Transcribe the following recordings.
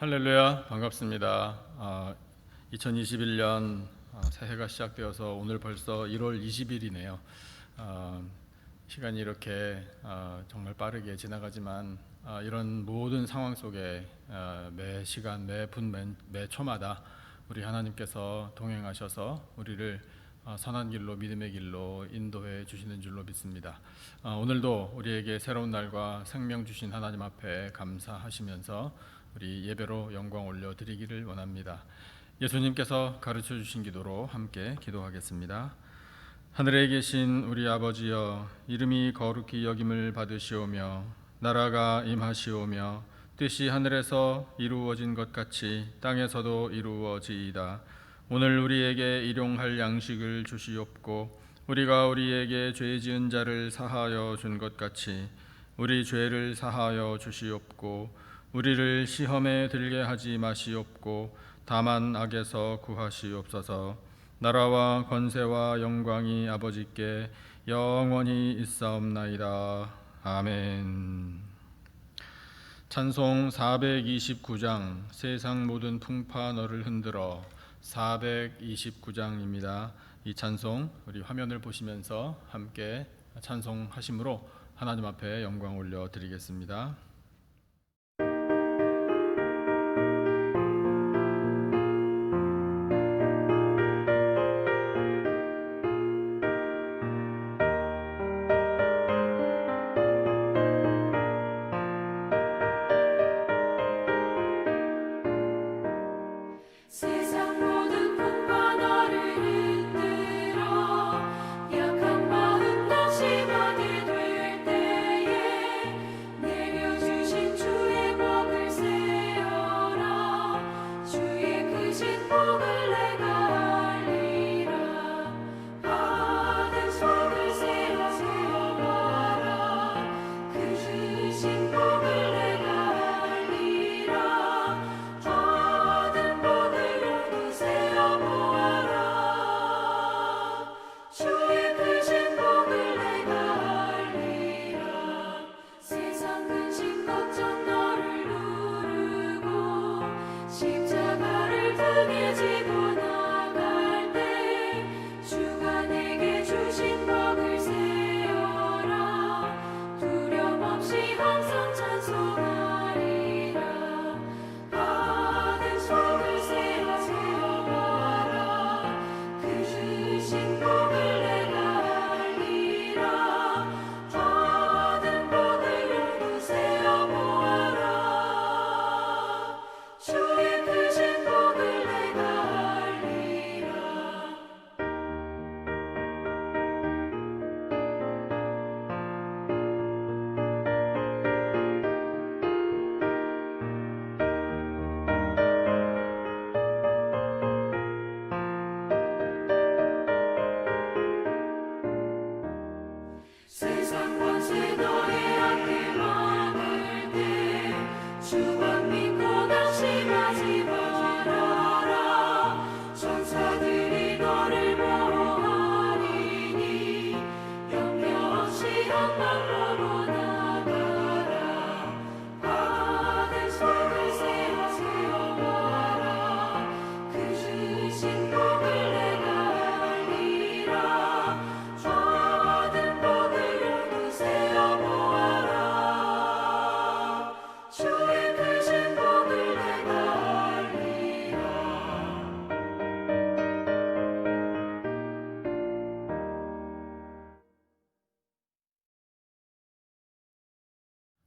할렐루야, 반갑습니다. 2021년 새해가 시작되어서 오늘 벌써 1월 20일이네요. 시간이 이렇게 정말 빠르게 지나가지만 이런 모든 상황 속에 매 시간, 매 분, 매 초마다 우리 하나님께서 동행하셔서 우리를 선한 길로, 믿음의 길로 인도해 주시는 줄로 믿습니다. 오늘도 우리에게 새로운 날과 생명 주신 하나님 앞에 감사하시면서 우리 예배로 영광 올려드리기를 원합니다. 예수님께서 가르쳐 주신 기도로 함께 기도하겠습니다. 하늘에 계신 우리 아버지여, 이름이 거룩히 여김을 받으시오며 나라가 임하시오며 뜻이 하늘에서 이루어진 것 같이 땅에서도 이루어지이다. 오늘 우리에게 일용할 양식을 주시옵고 우리가 우리에게 죄 지은 자를 사하여 준 것 같이 우리 죄를 사하여 주시옵고 우리를 시험에 들게 하지 마시옵고 다만 악에서 구하시옵소서. 나라와 권세와 영광이 아버지께 영원히 있사옵나이다. 아멘. 찬송 429장 세상 모든 풍파 너를 흔들어 429장입니다. 이 찬송 우리 화면을 보시면서 함께 찬송하심으로 하나님 앞에 영광 올려드리겠습니다.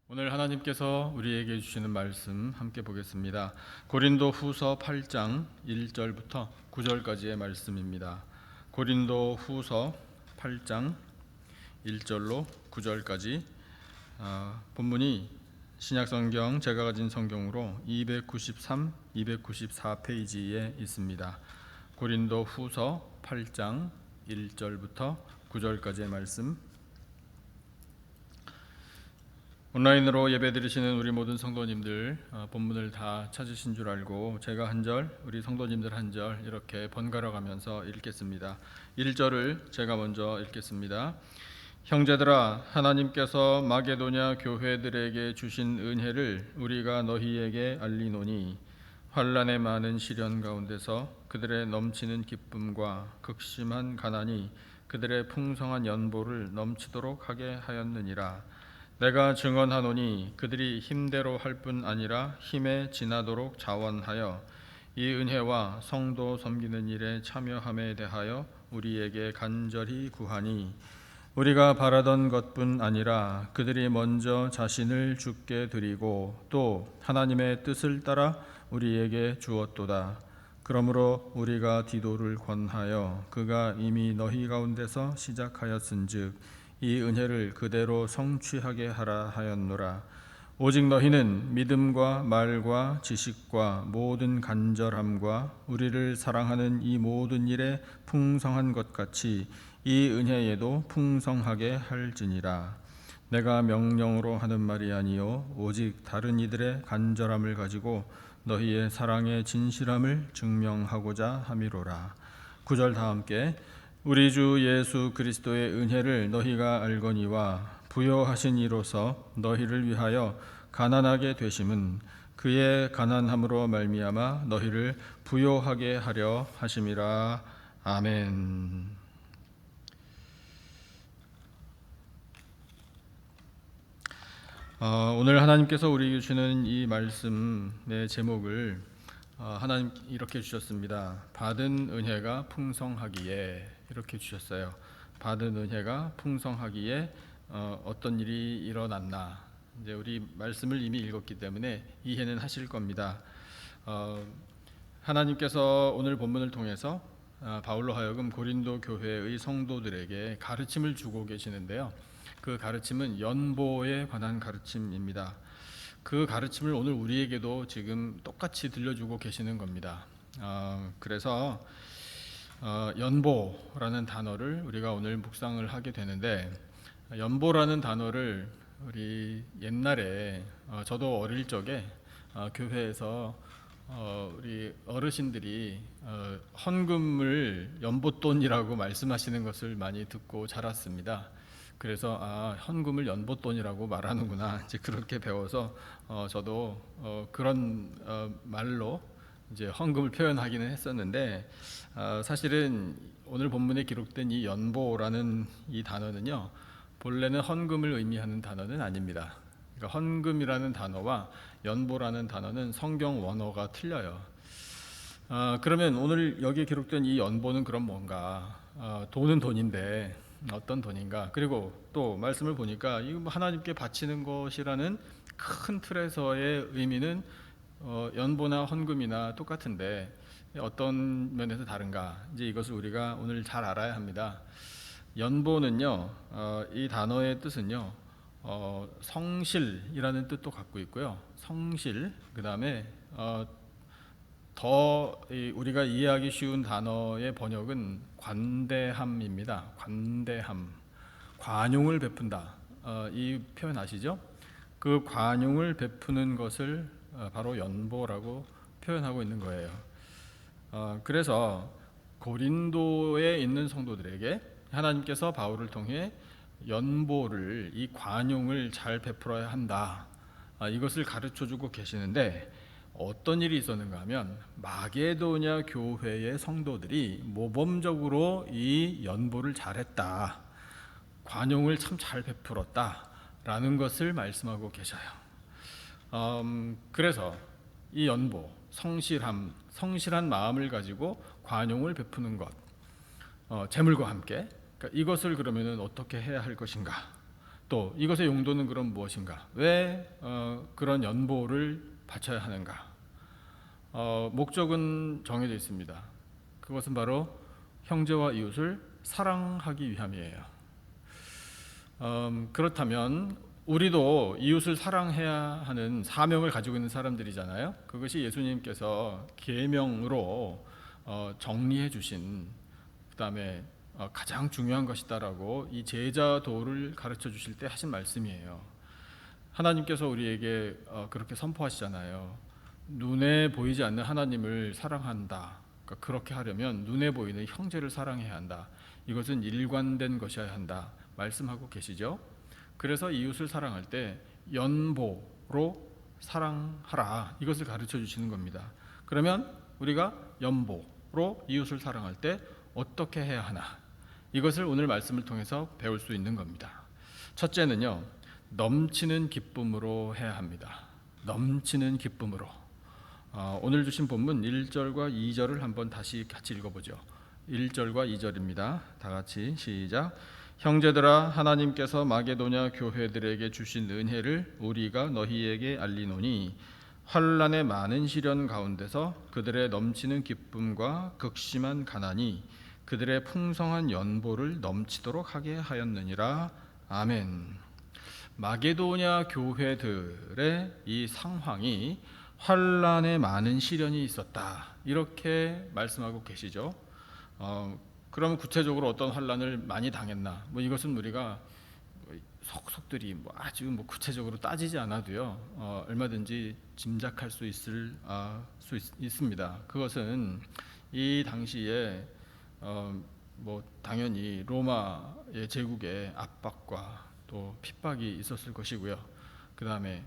오늘 하나님께서 우리에게 주시는 말씀 함께 보겠습니다. 고린도 후서 8장 1절부터 9절까지의 말씀입니다. 고린도 후서 8장 1절로 9절까지 본문이 신약성경 제가 가진 성경으로 293, 294페이지에 있습니다. 고린도 후서 8장 1절부터 9절까지의 말씀. 온라인으로 예배드리시는 우리 모든 성도님들 본문을 다 찾으신 줄 알고 제가 한 절, 우리 성도님들 한 절 이렇게 번갈아 가면서 읽겠습니다. 1절을 제가 먼저 읽겠습니다. 형제들아, 하나님께서 마게도냐 교회들에게 주신 은혜를 우리가 너희에게 알리노니 환난의 많은 시련 가운데서 그들의 넘치는 기쁨과 극심한 가난이 그들의 풍성한 연보를 넘치도록 하게 하였느니라. 내가 증언하노니 그들이 힘대로 할 뿐 아니라 힘에 지나도록 자원하여 이 은혜와 성도 섬기는 일에 참여함에 대하여 우리에게 간절히 구하니, 우리가 바라던 것뿐 아니라 그들이 먼저 자신을 주께 드리고 또 하나님의 뜻을 따라 우리에게 주었도다. 그러므로 우리가 디도를 권하여 그가 이미 너희 가운데서 시작하였은즉 이 은혜를 그대로 성취하게 하라 하였노라. 오직 너희는 믿음과 말과 지식과 모든 간절함과 우리를 사랑하는 이 모든 일에 풍성한 것 같이 이 은혜에도 풍성하게 할지니라. 내가 명령으로 하는 말이 아니요 오직 다른 이들의 간절함을 가지고 너희의 사랑의 진실함을 증명하고자 함이로라. 9절 다 함께. 우리 주 예수 그리스도의 은혜를 너희가 알거니와 부요하신 이로서 너희를 위하여 가난하게 되심은 그의 가난함으로 말미암아 너희를 부요하게 하려 하심이라. 아멘. 오늘 하나님께서 우리에게 주시는 이 말씀의 제목을 하나님 이렇게 주셨습니다. 받은 은혜가 풍성하기에, 이렇게 주셨어요. 받은 은혜가 풍성하기에 어떤 일이 일어났나. 이제 우리 말씀을 이미 읽었기 때문에 이해는 하실 겁니다. 하나님께서 오늘 본문을 통해서 바울로 하여금 고린도 교회의 성도들에게 가르침을 주고 계시는데요. 그 가르침은 연보에 관한 가르침입니다. 그 가르침을 오늘 우리에게도 지금 똑같이 들려주고 계시는 겁니다. 그래서 연보라는 단어를 우리가 오늘 묵상을 하게 되는데, 연보라는 단어를 우리 옛날에 저도 어릴 적에 교회에서 우리 어르신들이 헌금을 연보돈이라고 말씀하시는 것을 많이 듣고 자랐습니다. 그래서 현금을 연보돈이라고 말하는구나, 이제 그렇게 배워서 저도 그런 말로 이제 헌금을 표현하기는 했었는데, 사실은 오늘 본문에 기록된 이 연보라는 이 단어는요, 본래는 헌금을 의미하는 단어는 아닙니다. 그러니까 헌금이라는 단어와 연보라는 단어는 성경 원어가 틀려요. 그러면 오늘 여기에 기록된 이 연보는 그럼 뭔가? 돈은 돈인데 어떤 돈인가? 그리고 또 말씀을 보니까 이거 하나님께 바치는 것이라는 큰 틀에서의 의미는 연보나 헌금이나 똑같은데 어떤 면에서 다른가? 이제 이것을 우리가 오늘 잘 알아야 합니다. 연보는요, 이 단어의 뜻은요, 성실이라는 뜻도 갖고 있고요. 성실, 그 다음에 더 우리가 이해하기 쉬운 단어의 번역은 관대함입니다. 관대함, 관용을 베푼다. 이 표현 아시죠? 그 관용을 베푸는 것을 바로 연보라고 표현하고 있는 거예요. 그래서 고린도에 있는 성도들에게 하나님께서 바울을 통해 연보를, 이 관용을 잘 베풀어야 한다, 이것을 가르쳐주고 계시는데, 어떤 일이 있었는가 하면 마게도냐 교회의 성도들이 모범적으로 이 연보를 잘했다, 관용을 참 잘 베풀었다라는 것을 말씀하고 계셔요. 그래서 이 연보, 성실한 마음을 가지고 관용을 베푸는 것, 재물과 함께, 그러니까 이것을 그러면은 어떻게 해야 할 것인가? 또 이것의 용도는 그럼 무엇인가? 왜 그런 연보를 바쳐야 하는가? 목적은 정해져 있습니다. 그것은 바로 형제와 이웃을 사랑하기 위함이에요. 그렇다면 우리도 이웃을 사랑해야 하는 사명을 가지고 있는 사람들이잖아요. 그것이 예수님께서 계명으로 정리해 주신, 그 다음에 가장 중요한 것이다라고 이 제자도를 가르쳐 주실 때 하신 말씀이에요. 하나님께서 우리에게 그렇게 선포하시잖아요. 눈에 보이지 않는 하나님을 사랑한다. 그러니까 그렇게 하려면 눈에 보이는 형제를 사랑해야 한다. 이것은 일관된 것이어야 한다 말씀하고 계시죠. 그래서 이웃을 사랑할 때 연보로 사랑하라, 이것을 가르쳐 주시는 겁니다. 그러면 우리가 연보로 이웃을 사랑할 때 어떻게 해야 하나? 이것을 오늘 말씀을 통해서 배울 수 있는 겁니다. 첫째는요, 넘치는 기쁨으로 해야 합니다. 넘치는 기쁨으로. 오늘 주신 본문 1절과 2절을 한번 다시 같이 읽어보죠. 1절과 2절입니다. 다 같이 시작. 형제들아, 하나님께서 마게도냐 교회들에게 주신 은혜를 우리가 너희에게 알리노니 환난의 많은 시련 가운데서 그들의 넘치는 기쁨과 극심한 가난이 그들의 풍성한 연보를 넘치도록 하게 하였느니라. 아멘. 마게도냐 교회들의 이 상황이 환난의 많은 시련이 있었다, 이렇게 말씀하고 계시죠. 그럼 구체적으로 어떤 환난을 많이 당했나? 이것은 우리가 속속들이 아주 구체적으로 따지지 않아도요, 얼마든지 짐작할 수 있습니다. 그것은 이 당시에 당연히 로마의 제국의 압박과 또 핍박이 있었을 것이고요. 그 다음에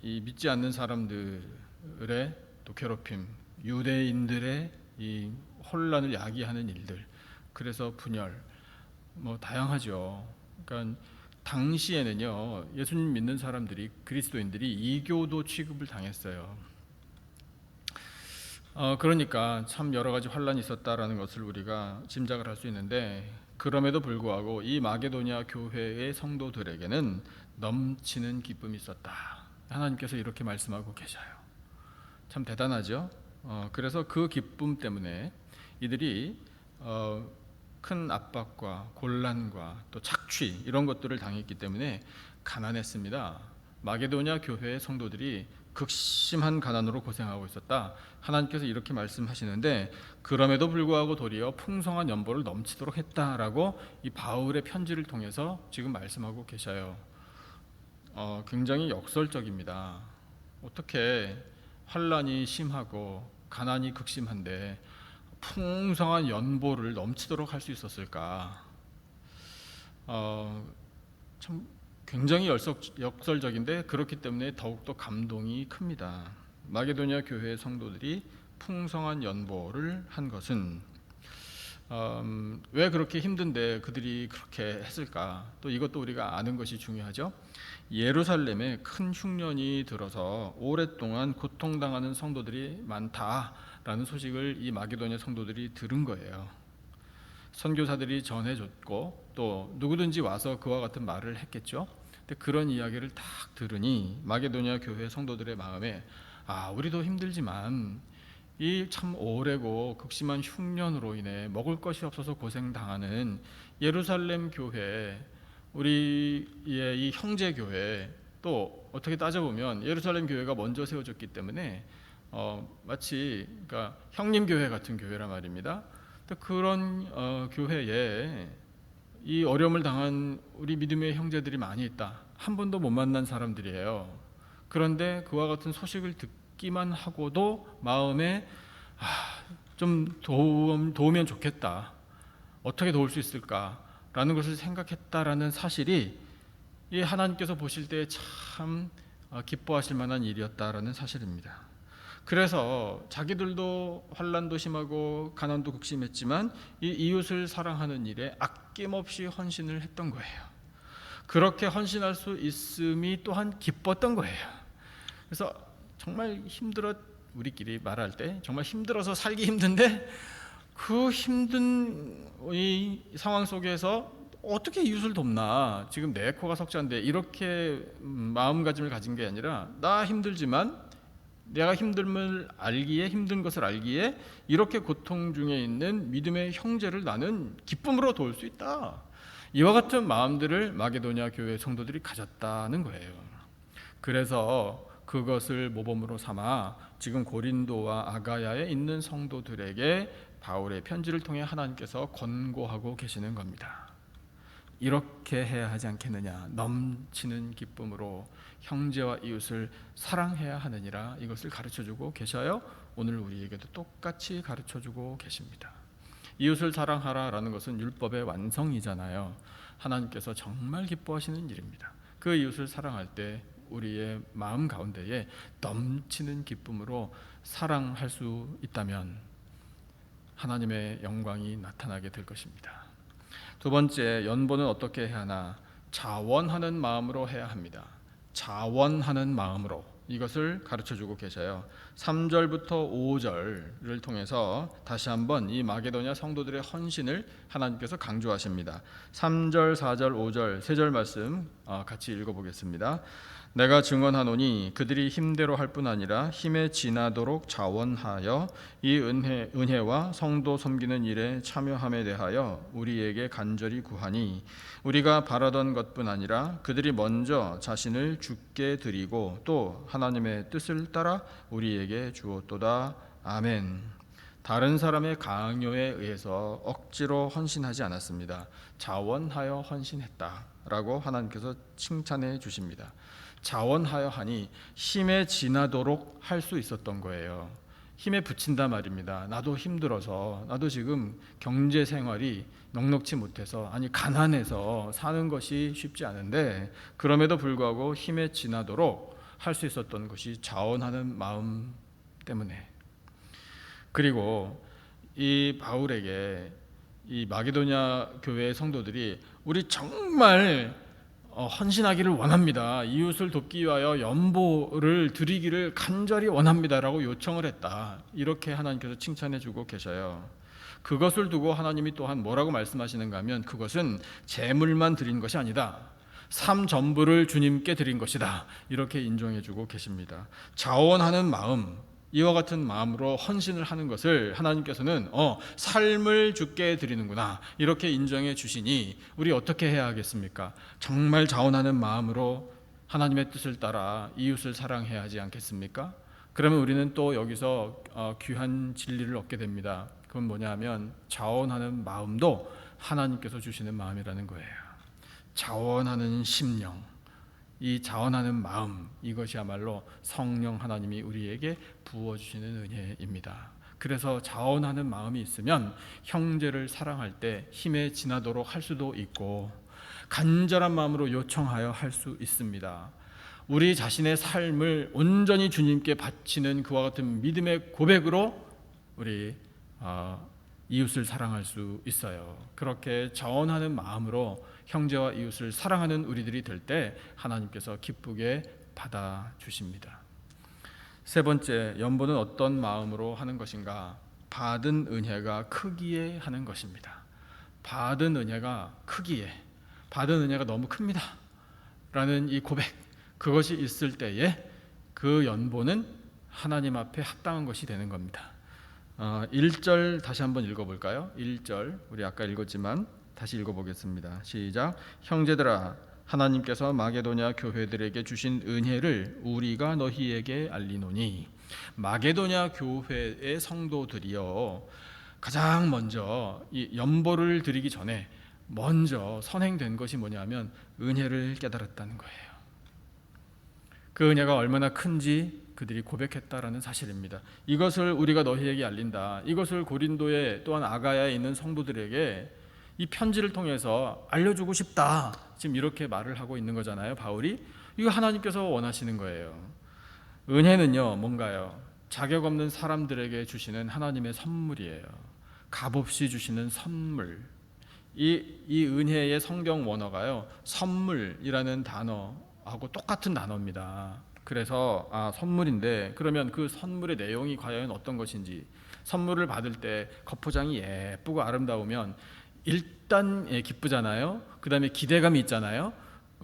이 믿지 않는 사람들의 또 괴롭힘, 유대인들의 이 혼란을 야기하는 일들, 그래서 분열, 다양하죠. 그러니까 당시에는요, 예수님 믿는 사람들이, 그리스도인들이 이교도 취급을 당했어요. 그러니까 참 여러 가지 환란이 있었다라는 것을 우리가 짐작을 할 수 있는데, 그럼에도 불구하고 이 마게도냐 교회의 성도들에게는 넘치는 기쁨이 있었다, 하나님께서 이렇게 말씀하고 계셔요. 참 대단하죠. 그래서 그 기쁨 때문에 이들이 큰 압박과 곤란과 또 착취, 이런 것들을 당했기 때문에 가난했습니다. 마게도냐 교회의 성도들이 극심한 가난으로 고생하고 있었다, 하나님께서 이렇게 말씀하시는데, 그럼에도 불구하고 도리어 풍성한 연보를 넘치도록 했다라고 이 바울의 편지를 통해서 지금 말씀하고 계셔요. 굉장히 역설적입니다. 어떻게 환란이 심하고 가난이 극심한데 풍성한 연보를 넘치도록 할 수 있었을까? 참 굉장히 역설적인데, 그렇기 때문에 더욱더 감동이 큽니다. 마게도냐 교회의 성도들이 풍성한 연보를 한 것은 왜 그렇게 힘든데 그들이 그렇게 했을까? 또 이것도 우리가 아는 것이 중요하죠. 예루살렘에 큰 흉년이 들어서 오랫동안 고통당하는 성도들이 많다라는 소식을 이 마게도냐 성도들이 들은 거예요. 선교사들이 전해줬고 또 누구든지 와서 그와 같은 말을 했겠죠. 근데 그런 이야기를 딱 들으니 마게도냐 교회 성도들의 마음에, 우리도 힘들지만 이 참 오래고 극심한 흉년으로 인해 먹을 것이 없어서 고생당하는 예루살렘 교회, 우리의 이 형제 교회, 또 어떻게 따져보면 예루살렘 교회가 먼저 세워졌기 때문에 마치 그러니까 형님 교회 같은 교회란 말입니다. 그런 교회에 이 어려움을 당한 우리 믿음의 형제들이 많이 있다. 한 번도 못 만난 사람들이에요. 그런데 그와 같은 소식을 듣기만 하고도 마음에 좀 도우면 좋겠다, 어떻게 도울 수 있을까라는 것을 생각했다라는 사실이 이 하나님께서 보실 때 참 기뻐하실 만한 일이었다라는 사실입니다. 그래서 자기들도 환난도 심하고 가난도 극심했지만 이 이웃을 사랑하는 일에 아낌없이 헌신을 했던 거예요. 그렇게 헌신할 수 있음이 또한 기뻤던 거예요. 그래서 정말 우리끼리 말할 때 정말 힘들어서 살기 힘든데, 그 힘든 이 상황 속에서 어떻게 이웃을 돕나, 지금 내 코가 석자인데, 이렇게 마음가짐을 가진 게 아니라, 나 힘들지만 내가 힘든 것을 알기에 이렇게 고통 중에 있는 믿음의 형제를 나는 기쁨으로 도울 수 있다, 이와 같은 마음들을 마게도냐 교회 성도들이 가졌다는 거예요. 그래서 그것을 모범으로 삼아 지금 고린도와 아가야에 있는 성도들에게 바울의 편지를 통해 하나님께서 권고하고 계시는 겁니다. 이렇게 해야 하지 않겠느냐, 넘치는 기쁨으로 형제와 이웃을 사랑해야 하느니라, 이것을 가르쳐주고 계셔요. 오늘 우리에게도 똑같이 가르쳐주고 계십니다. 이웃을 사랑하라라는 것은 율법의 완성이잖아요. 하나님께서 정말 기뻐하시는 일입니다. 그 이웃을 사랑할 때 우리의 마음 가운데에 넘치는 기쁨으로 사랑할 수 있다면 하나님의 영광이 나타나게 될 것입니다. 두 번째, 연보는 어떻게 해야 하나? 자원하는 마음으로 해야 합니다. 자원하는 마음으로 이것을 가르쳐주고 계셔요. 3절부터 5절을 통해서 다시 한번 이 마게도냐 성도들의 헌신을 하나님께서 강조하십니다. 3절, 4절, 5절 세 절 말씀 같이 읽어보겠습니다. 내가 증언하노니 그들이 힘대로 할 뿐 아니라 힘에 지나도록 자원하여 이 은혜와 성도 섬기는 일에 참여함에 대하여 우리에게 간절히 구하니 우리가 바라던 것뿐 아니라 그들이 먼저 자신을 주께 드리고 또 하나님의 뜻을 따라 우리에게 주었도다. 아멘. 다른 사람의 강요에 의해서 억지로 헌신하지 않았습니다. 자원하여 헌신했다라고 하나님께서 칭찬해 주십니다. 자원하여 하니 힘에 지나도록 할 수 있었던 거예요. 힘에 붙인다 말입니다. 나도 힘들어서, 나도 지금 경제 생활이 넉넉지 못해서, 아니 가난해서 사는 것이 쉽지 않은데 그럼에도 불구하고 힘에 지나도록 할 수 있었던 것이 자원하는 마음 때문에. 그리고 이 바울에게 이 마게도냐 교회의 성도들이 우리 정말 헌신하기를 원합니다. 이웃을 돕기 위하여 연보를 드리기를 간절히 원합니다라고 요청을 했다. 이렇게 하나님께서 칭찬해주고 계셔요. 그것을 두고 하나님이 또한 뭐라고 말씀하시는가 하면 그것은 재물만 드린 것이 아니다. 삶 전부를 주님께 드린 것이다. 이렇게 인정해주고 계십니다. 자원하는 마음, 이와 같은 마음으로 헌신을 하는 것을 하나님께서는 삶을 주께 드리는구나 이렇게 인정해 주시니 우리 어떻게 해야 하겠습니까? 정말 자원하는 마음으로 하나님의 뜻을 따라 이웃을 사랑해야 하지 않겠습니까? 그러면 우리는 또 여기서 귀한 진리를 얻게 됩니다. 그건 뭐냐 하면 자원하는 마음도 하나님께서 주시는 마음이라는 거예요. 자원하는 심령, 이 자원하는 마음, 이것이야말로 성령 하나님이 우리에게 부어주시는 은혜입니다. 그래서 자원하는 마음이 있으면 형제를 사랑할 때 힘에 지나도록 할 수도 있고 간절한 마음으로 요청하여 할 수 있습니다. 우리 자신의 삶을 온전히 주님께 바치는 그와 같은 믿음의 고백으로 우리 이웃을 사랑할 수 있어요. 그렇게 자원하는 마음으로 형제와 이웃을 사랑하는 우리들이 될 때 하나님께서 기쁘게 받아주십니다. 세 번째, 연보는 어떤 마음으로 하는 것인가? 받은 은혜가 크기에 하는 것입니다. 받은 은혜가 크기에, 받은 은혜가 너무 큽니다 라는 이 고백, 그것이 있을 때에 그 연보는 하나님 앞에 합당한 것이 되는 겁니다. 1절 다시 한번 읽어볼까요? 1절 우리 아까 읽었지만 다시 읽어보겠습니다. 시작. 형제들아, 하나님께서 마게도냐 교회들에게 주신 은혜를 우리가 너희에게 알리노니. 마게도냐 교회의 성도들이여 가장 먼저 이 연보를 드리기 전에 먼저 선행된 것이 뭐냐면 은혜를 깨달았다는 거예요. 그 은혜가 얼마나 큰지 그들이 고백했다라는 사실입니다. 이것을 우리가 너희에게 알린다. 이것을 고린도에 또한 아가야에 있는 성도들에게 이 편지를 통해서 알려주고 싶다. 지금 이렇게 말을 하고 있는 거잖아요, 바울이. 이거 하나님께서 원하시는 거예요. 은혜는요, 뭔가요? 자격 없는 사람들에게 주시는 하나님의 선물이에요. 값없이 주시는 선물. 이 은혜의 성경 원어가요, 선물이라는 단어하고 똑같은 단어입니다. 그래서 선물인데 그러면 그 선물의 내용이 과연 어떤 것인지, 선물을 받을 때 겉포장이 예쁘고 아름다우면 일단 기쁘잖아요. 그 다음에 기대감이 있잖아요.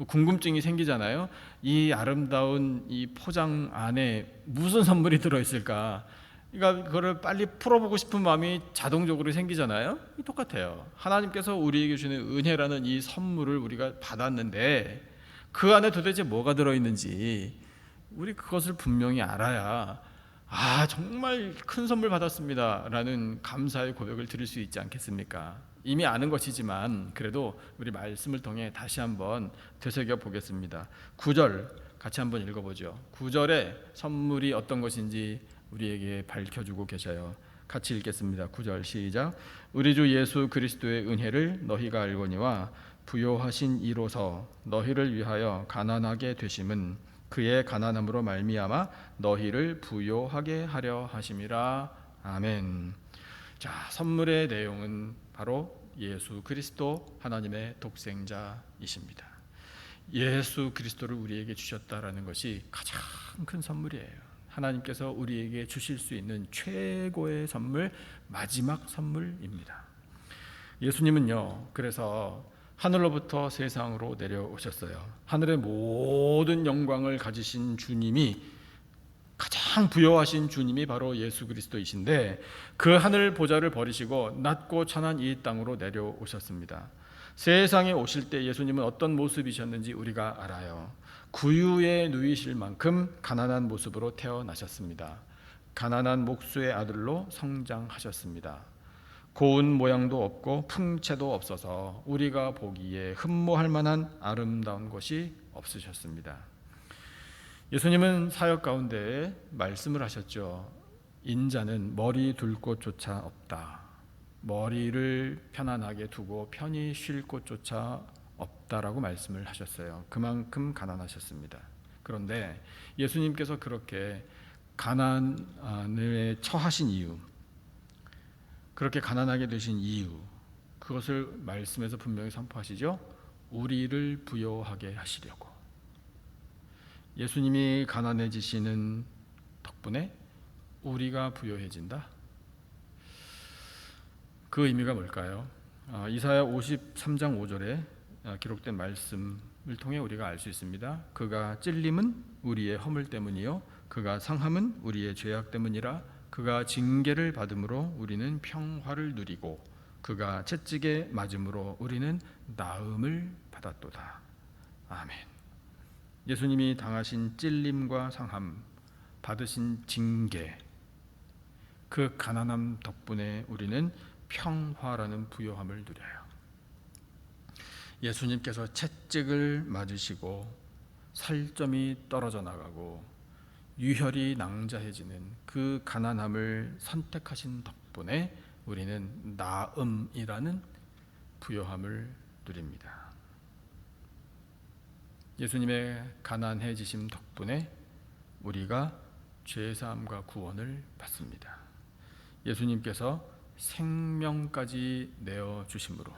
궁금증이 생기잖아요. 이 아름다운 이 포장 안에 무슨 선물이 들어있을까? 그러니까 그거를 빨리 풀어보고 싶은 마음이 자동적으로 생기잖아요. 똑같아요. 하나님께서 우리에게 주시는 은혜라는 이 선물을 우리가 받았는데 그 안에 도대체 뭐가 들어있는지 우리 그것을 분명히 알아야 정말 큰 선물 받았습니다 라는 감사의 고백을 드릴 수 있지 않겠습니까? 이미 아는 것이지만 그래도 우리 말씀을 통해 다시 한번 되새겨 보겠습니다. 9절 같이 한번 읽어보죠. 9절에 선물이 어떤 것인지 우리에게 밝혀주고 계셔요. 같이 읽겠습니다. 9절 시작. 우리 주 예수 그리스도의 은혜를 너희가 알거니와 부요하신 이로서 너희를 위하여 가난하게 되심은 그의 가난함으로 말미암아 너희를 부요하게 하려 하심이라. 아멘. 자, 선물의 내용은 바로 예수 그리스도 하나님의 독생자이십니다. 예수 그리스도를 우리에게 주셨다라는 것이 가장 큰 선물이에요. 하나님께서 우리에게 주실 수 있는 최고의 선물, 마지막 선물입니다. 예수님은요, 그래서 하늘로부터 세상으로 내려오셨어요. 하늘의 모든 영광을 가지신 주님이, 가장 부요하신 주님이 바로 예수 그리스도이신데, 그 하늘 보좌를 버리시고 낮고 찬한 이 땅으로 내려오셨습니다. 세상에 오실 때 예수님은 어떤 모습이셨는지 우리가 알아요. 구유에 누이실 만큼 가난한 모습으로 태어나셨습니다. 가난한 목수의 아들로 성장하셨습니다. 고운 모양도 없고 풍채도 없어서 우리가 보기에 흠모할 만한 아름다운 것이 없으셨습니다. 예수님은 사역 가운데 말씀을 하셨죠. 인자는 머리 둘 곳조차 없다. 머리를 편안하게 두고 편히 쉴 곳조차 없다라고 말씀을 하셨어요. 그만큼 가난하셨습니다. 그런데 예수님께서 그렇게 가난에 처하신 이유, 그렇게 가난하게 되신 이유, 그것을 말씀에서 분명히 선포하시죠. 우리를 부요하게 하시려고. 예수님이 가난해지시는 덕분에 우리가 부요해진다. 그 의미가 뭘까요? 이사야 53장 5절에 기록된 말씀을 통해 우리가 알 수 있습니다. 그가 찔림은 우리의 허물 때문이요 그가 상함은 우리의 죄악 때문이라. 그가 징계를 받음으로 우리는 평화를 누리고 그가 채찍에 맞음으로 우리는 나음을 받았도다. 아멘. 예수님이 당하신 찔림과 상함, 받으신 징계, 그 가난함 덕분에 우리는 평화라는 부요함을 누려요. 예수님께서 채찍을 맞으시고 살점이 떨어져 나가고 유혈이 낭자해지는 그 가난함을 선택하신 덕분에 우리는 나음이라는 부요함을 누립니다. 예수님의 가난해지심 덕분에 우리가 죄사함과 구원을 받습니다. 예수님께서 생명까지 내어주심으로,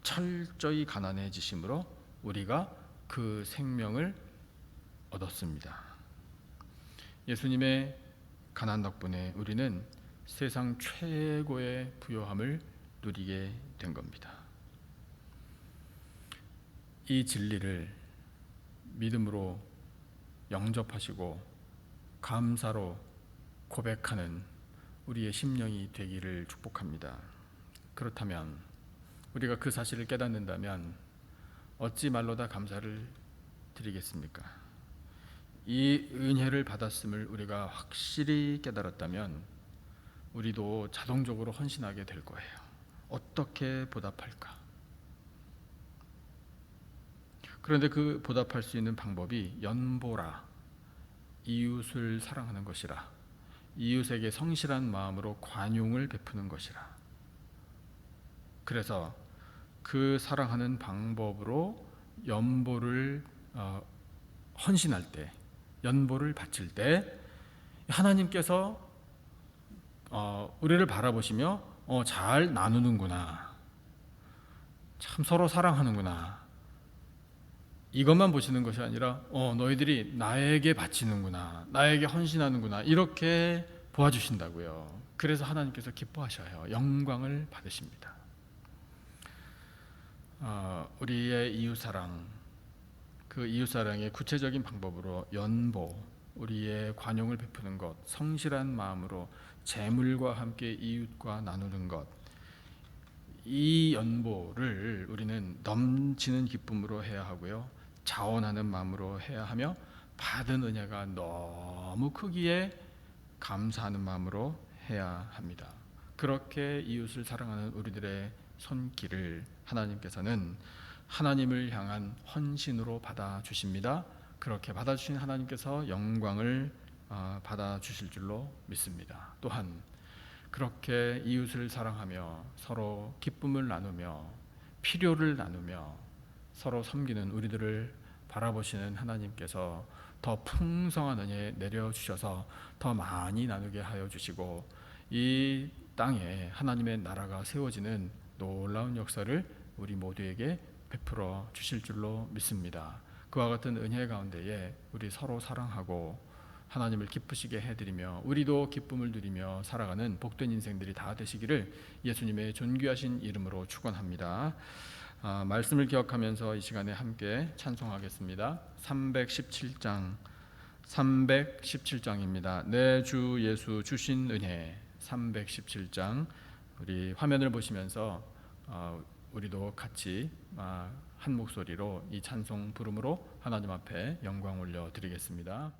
철저히 가난해지심으로 우리가 그 생명을 얻었습니다. 예수님의 가난 덕분에 우리는 세상 최고의 부요함을 누리게 된 겁니다. 이 진리를 믿음으로 영접하시고 감사로 고백하는 우리의 심령이 되기를 축복합니다. 그렇다면 우리가 그 사실을 깨닫는다면 어찌 말로 다 감사를 드리겠습니까? 이 은혜를 받았음을 우리가 확실히 깨달았다면 우리도 자동적으로 헌신하게 될 거예요. 어떻게 보답할까? 그런데 그 보답할 수 있는 방법이 연보라, 이웃을 사랑하는 것이라, 이웃에게 성실한 마음으로 관용을 베푸는 것이라. 그래서 그 사랑하는 방법으로 연보를 헌신할 때, 연보를 바칠 때 하나님께서 우리를 바라보시며 잘 나누는구나, 참 서로 사랑하는구나, 이것만 보시는 것이 아니라 너희들이 나에게 바치는구나, 나에게 헌신하는구나, 이렇게 보아주신다고요. 그래서 하나님께서 기뻐하셔요. 영광을 받으십니다. 우리의 이웃사랑, 그 이웃사랑의 구체적인 방법으로 연보, 우리의 관용을 베푸는 것, 성실한 마음으로 재물과 함께 이웃과 나누는 것, 이 연보를 우리는 넘치는 기쁨으로 해야 하고요, 자원하는 마음으로 해야 하며 받은 은혜가 너무 크기에 감사하는 마음으로 해야 합니다. 그렇게 이웃을 사랑하는 우리들의 손길을 하나님께서는 하나님을 향한 헌신으로 받아주십니다. 그렇게 받아주신 하나님께서 영광을 받아주실 줄로 믿습니다. 또한 그렇게 이웃을 사랑하며 서로 기쁨을 나누며 필요를 나누며 서로 섬기는 우리들을 바라보시는 하나님께서 더 풍성한 은혜 내려주셔서 더 많이 나누게 하여 주시고 이 땅에 하나님의 나라가 세워지는 놀라운 역사를 우리 모두에게 베풀어 주실 줄로 믿습니다. 그와 같은 은혜 가운데에 우리 서로 사랑하고 하나님을 기쁘시게 해드리며 우리도 기쁨을 누리며 살아가는 복된 인생들이 다 되시기를 예수님의 존귀하신 이름으로 축원합니다. 말씀을 기억하면서 이 시간에 함께 찬송하겠습니다. 317장입니다. 내 주 예수 주신 은혜 317장. 우리 화면을 보시면서 우리도 같이 한 목소리로 이 찬송 부름으로 하나님 앞에 영광 올려 드리겠습니다.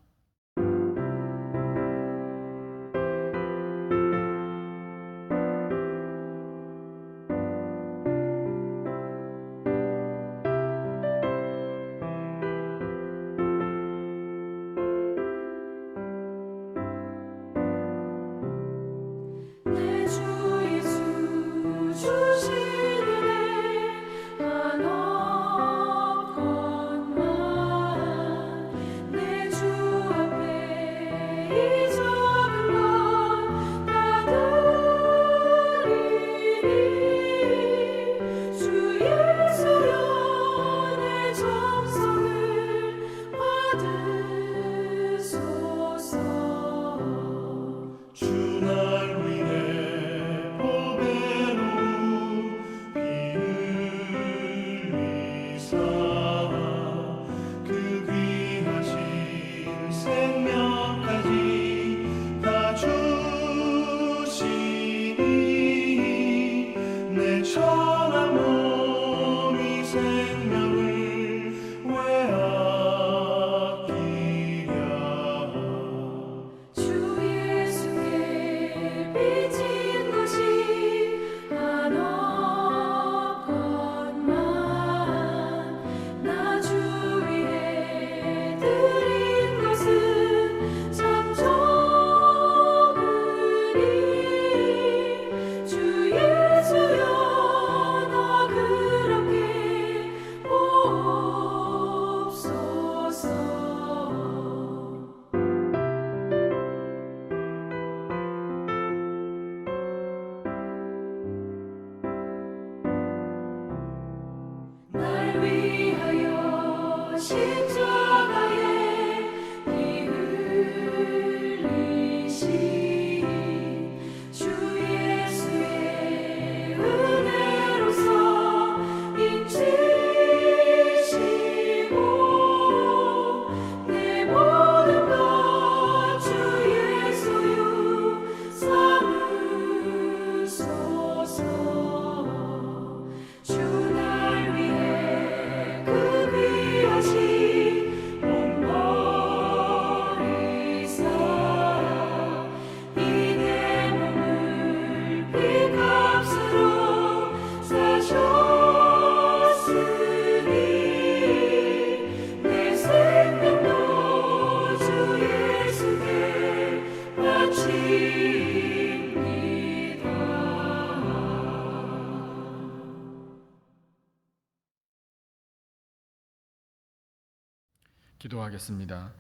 기도하겠습니다.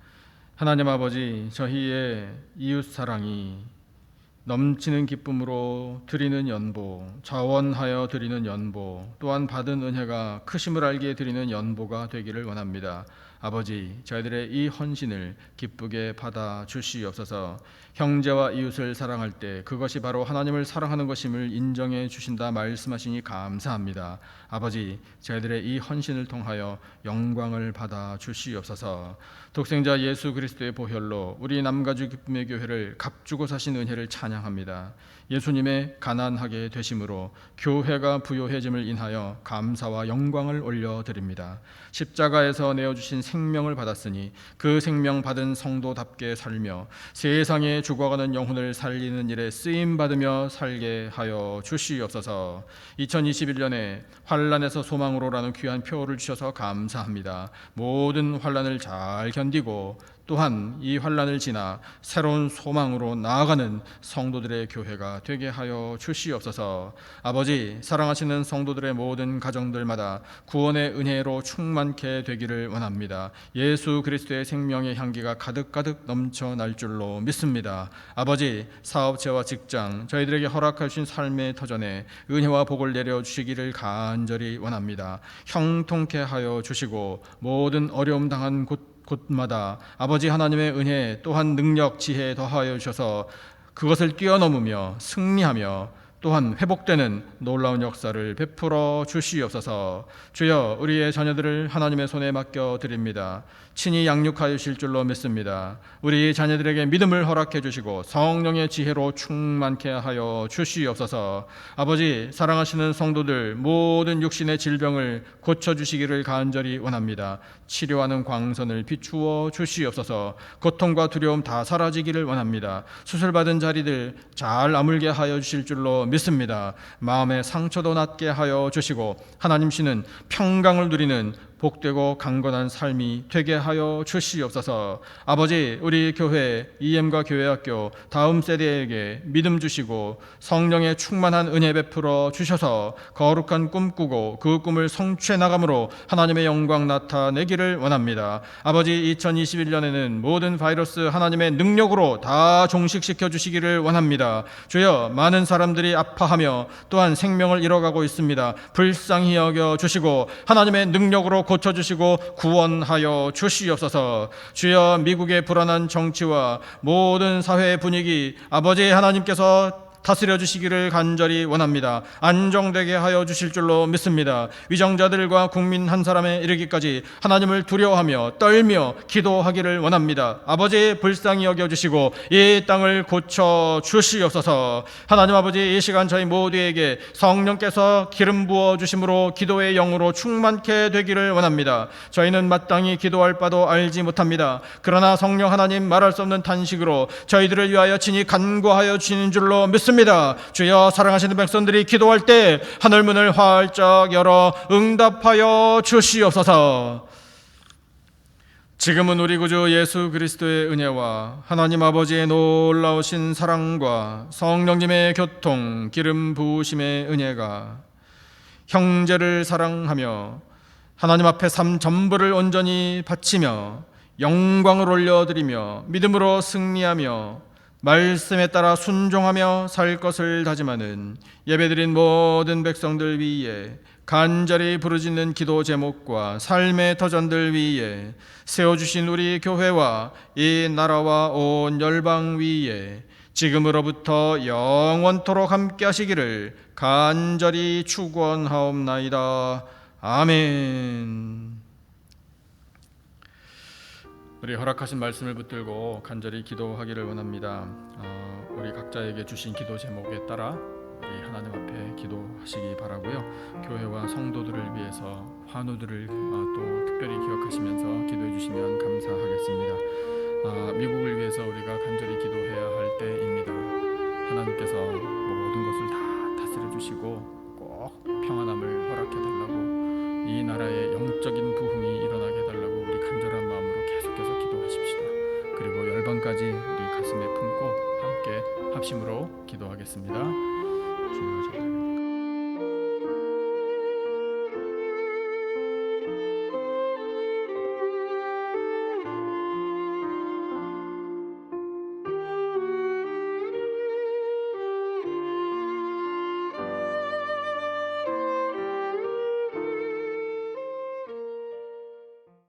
하나님 아버지, 저희의 이웃 사랑이 넘치는 기쁨으로 드리는 연보, 자원하여 드리는 연보, 또한 받은 은혜가 크심을 알게 드리는 연보가 되기를 원합니다. 아버지, 저희들의 이 헌신을 기쁘게 받아 주시옵소서. 형제와 이웃을 사랑할 때 그것이 바로 하나님을 사랑하는 것임을 인정해 주신다 말씀하시니 감사합니다. 아버지, 저희들의 이 헌신을 통하여 영광을 받아 주시옵소서. 독생자 예수 그리스도의 보혈로 우리 남가주 기쁨의 교회를 값주고 사신 은혜를 찬양합니다. 예수님의 가난하게 되심으로 교회가 부요해짐을 인하여 감사와 영광을 올려드립니다. 십자가에서 내어주신 생명을 받았으니 그 생명 받은 성도답게 살며 세상에 죽어가는 영혼을 살리는 일에 쓰임받으며 살게 하여 주시옵소서. 2021년에 환난에서 소망으로라는 귀한 표를 주셔서 감사합니다. 모든 환난을 잘 견디고 또한 이 환난을 지나 새로운 소망으로 나아가는 성도들의 교회가 되게 하여 주시옵소서. 아버지, 사랑하시는 성도들의 모든 가정들마다 구원의 은혜로 충만케 되기를 원합니다. 예수 그리스도의 생명의 향기가 가득가득 넘쳐날 줄로 믿습니다. 아버지, 사업체와 직장, 저희들에게 허락하신 삶의 터전에 은혜와 복을 내려주시기를 간절히 원합니다. 형통케 하여 주시고 모든 어려움 당한 곳마다 아버지 하나님의 은혜 또한 능력, 지혜 더하여 주셔서 그것을 뛰어넘으며 승리하며 또한 회복되는 놀라운 역사를 베풀어 주시옵소서. 주여, 우리의 자녀들을 하나님의 손에 맡겨 드립니다. 친히 양육하여 주실 줄로 믿습니다. 우리 자녀들에게 믿음을 허락해 주시고 성령의 지혜로 충만케 하여 주시옵소서. 아버지, 사랑하시는 성도들 모든 육신의 질병을 고쳐주시기를 간절히 원합니다. 치료하는 광선을 비추어 주시옵소서. 고통과 두려움 다 사라지기를 원합니다. 수술받은 자리들 잘 아물게 하여 주실 줄로 믿습니다. 마음의 상처도 낫게 하여 주시고 하나님시는 평강을 누리는 복되고 강건한 삶이 되게 하여 주시옵소서. 아버지, 우리 교회 EM과 교회학교 다음 세대에게 믿음 주시고 성령의 충만한 은혜 베풀어 주셔서 거룩한 꿈 꾸고 그 꿈을 성취해 나감으로 하나님의 영광 나타내기를 원합니다. 아버지, 2021년에는 모든 바이러스 하나님의 능력으로 다 종식시켜 주시기를 원합니다. 주여, 많은 사람들이 아파하며 또한 생명을 잃어가고 있습니다. 불쌍히 여겨 주시고 하나님의 능력으로 고쳐주시고 구원하여 주시옵소서. 주여, 미국의 불안한 정치와 모든 사회의 분위기 아버지 하나님께서 다스려 주시기를 간절히 원합니다. 안정되게 하여 주실 줄로 믿습니다. 위정자들과 국민 한 사람에 이르기까지 하나님을 두려워하며 떨며 기도하기를 원합니다. 아버지, 불쌍히 여겨주시고 이 땅을 고쳐 주시옵소서. 하나님 아버지, 이 시간 저희 모두에게 성령께서 기름 부어 주심으로 기도의 영으로 충만케 되기를 원합니다. 저희는 마땅히 기도할 바도 알지 못합니다. 그러나 성령 하나님 말할 수 없는 탄식으로 저희들을 위하여 친히 간구하여 주시는 줄로 믿습니다. 주여, 사랑하시는 백성들이 기도할 때 하늘문을 활짝 열어 응답하여 주시옵소서. 지금은 우리 구주 예수 그리스도의 은혜와 하나님 아버지의 놀라우신 사랑과 성령님의 교통, 기름 부으심의 은혜가 형제를 사랑하며 하나님 앞에 삶 전부를 온전히 바치며 영광을 올려드리며 믿음으로 승리하며 말씀에 따라 순종하며 살 것을 다짐하는 예배드린 모든 백성들 위에 간절히 부르짖는 기도 제목과 삶의 터전들 위에 세워주신 우리 교회와 이 나라와 온 열방 위에 지금으로부터 영원토록 함께 하시기를 간절히 축원하옵나이다. 아멘. 우리 허락하신 말씀을 붙들고 간절히 기도하기를 원합니다. 우리 각자에게 주신 기도 제목에 따라 우리 하나님 앞에 기도하시기 바라고요. 교회와 성도들을 위해서 환우들을 또 특별히 기억하시면서 기도해 주시면 감사하겠습니다. 미국을 위해서 우리가 간절히 기도해야 할 때입니다. 하나님께서 모든 것을 다 다스려 주시고 꼭 평안함을 허락해 달라고, 이 나라의 영적인 부흥이 일어나게 해달라고 우리 간절한 마음으로 계속해서 기도하십시다. 그리고 열방까지 우리 가슴에 품고 함께 합심으로 기도하겠습니다.